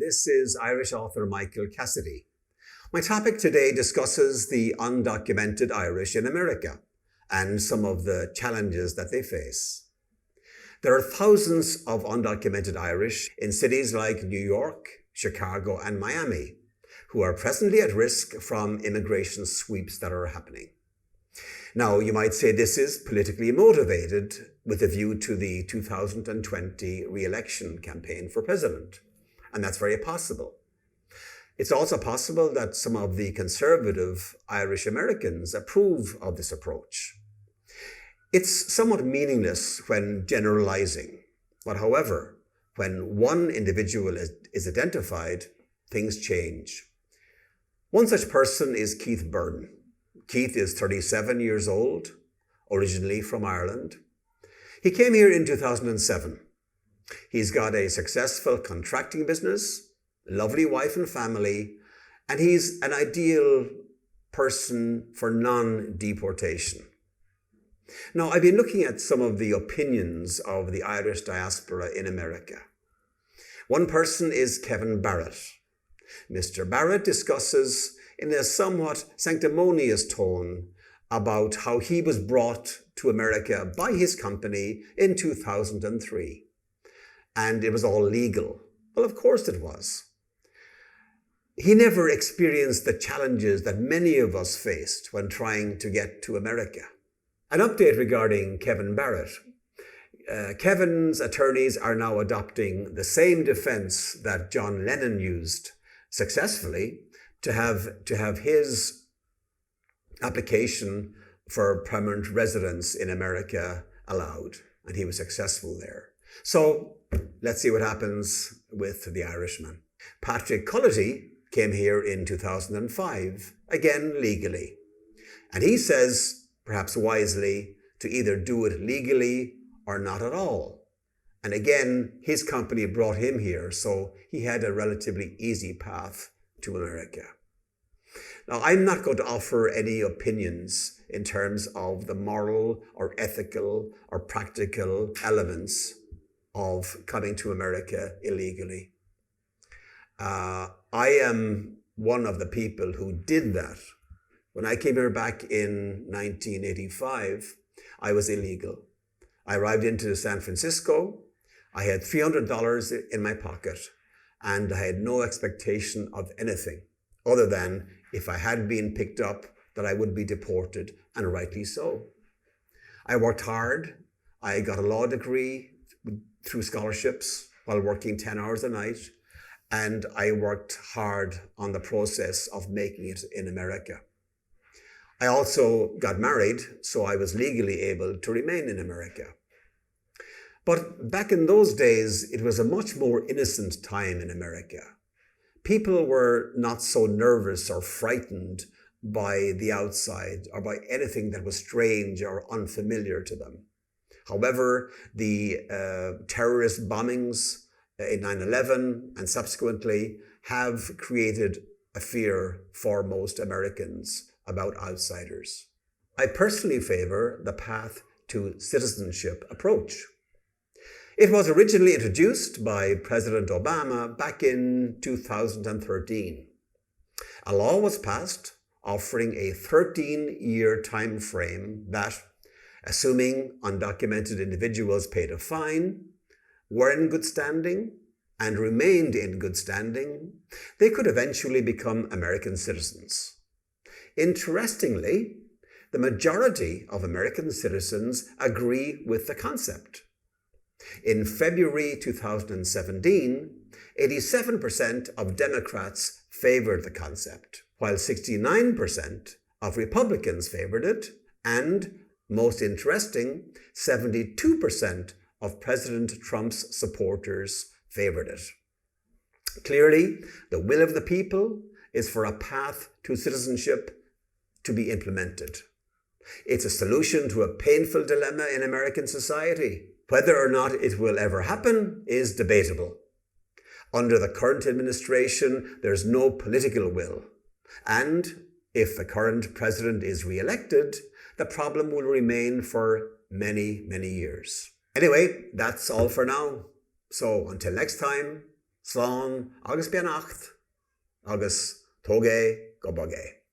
This is Irish author Michael Cassidy. My topic today discusses the undocumented Irish in America and some of the challenges that they face. There are thousands of undocumented Irish in cities like New York, Chicago, and Miami who are presently at risk from immigration sweeps that are happening. Now, you might say this is politically motivated with a view to the 2020 re-election campaign for president, and that's very possible. It's also possible that some of the conservative Irish Americans approve of this approach. It's somewhat meaningless when generalizing, but however, when one individual is identified, things change. One such person is Keith Byrne. Keith is 37 years old, originally from Ireland. He came here in 2007. He's got a successful contracting business, a lovely wife and family, and he's an ideal person for non-deportation. Now, I've been looking at some of the opinions of the Irish diaspora in America. One person is Kevin Barrett. Mr. Barrett discusses in a somewhat sanctimonious tone about how he was brought to America by his company in 2003. And it was all legal. Well, of course it was. He never experienced the challenges that many of us faced when trying to get to America. An update regarding Kevin Barrett. Kevin's attorneys are now adopting the same defense that John Lennon used successfully to have his application for permanent residence in America allowed, and he was successful there. So let's see what happens with the Irishman. Patrick Cullity came here in 2005, again legally, and he says, perhaps wisely, to either do it legally or not at all. And again, his company brought him here, so he had a relatively easy path to America. Now, I'm not going to offer any opinions in terms of the moral or ethical or practical elements of coming to America illegally. I am one of the people who did that. When I came here back in 1985, I was illegal. I arrived into San Francisco. I had $300 in my pocket, and I had no expectation of anything other than if I had been picked up, that I would be deported, and rightly so. I worked hard. I got a law degree through scholarships while working 10 hours a night, and I worked hard on the process of making it in America. I also got married, so I was legally able to remain in America. But back in those days, it was a much more innocent time in America. People were not so nervous or frightened by the outside or by anything that was strange or unfamiliar to them. However, the terrorist bombings in 9/11 and subsequently have created a fear for most Americans about outsiders. I personally favor the path to citizenship approach. It was originally introduced by President Obama back in 2013. A law was passed offering a 13-year time frame that, assuming undocumented individuals paid a fine, were in good standing, and remained in good standing, they could eventually become American citizens. Interestingly, the majority of American citizens agree with the concept. In February 2017, 87% of Democrats favored the concept, while 69% of Republicans favored it, and, most interesting, 72% of President Trump's supporters favored it. Clearly, the will of the people is for a path to citizenship to be implemented. It's a solution to a painful dilemma in American society. Whether or not it will ever happen is debatable. Under the current administration, there's no political will. And if the current president is re-elected, the problem will remain for many, many years. Anyway, that's all for now. So until next time, Slán agus beannacht agus tógé go bagé.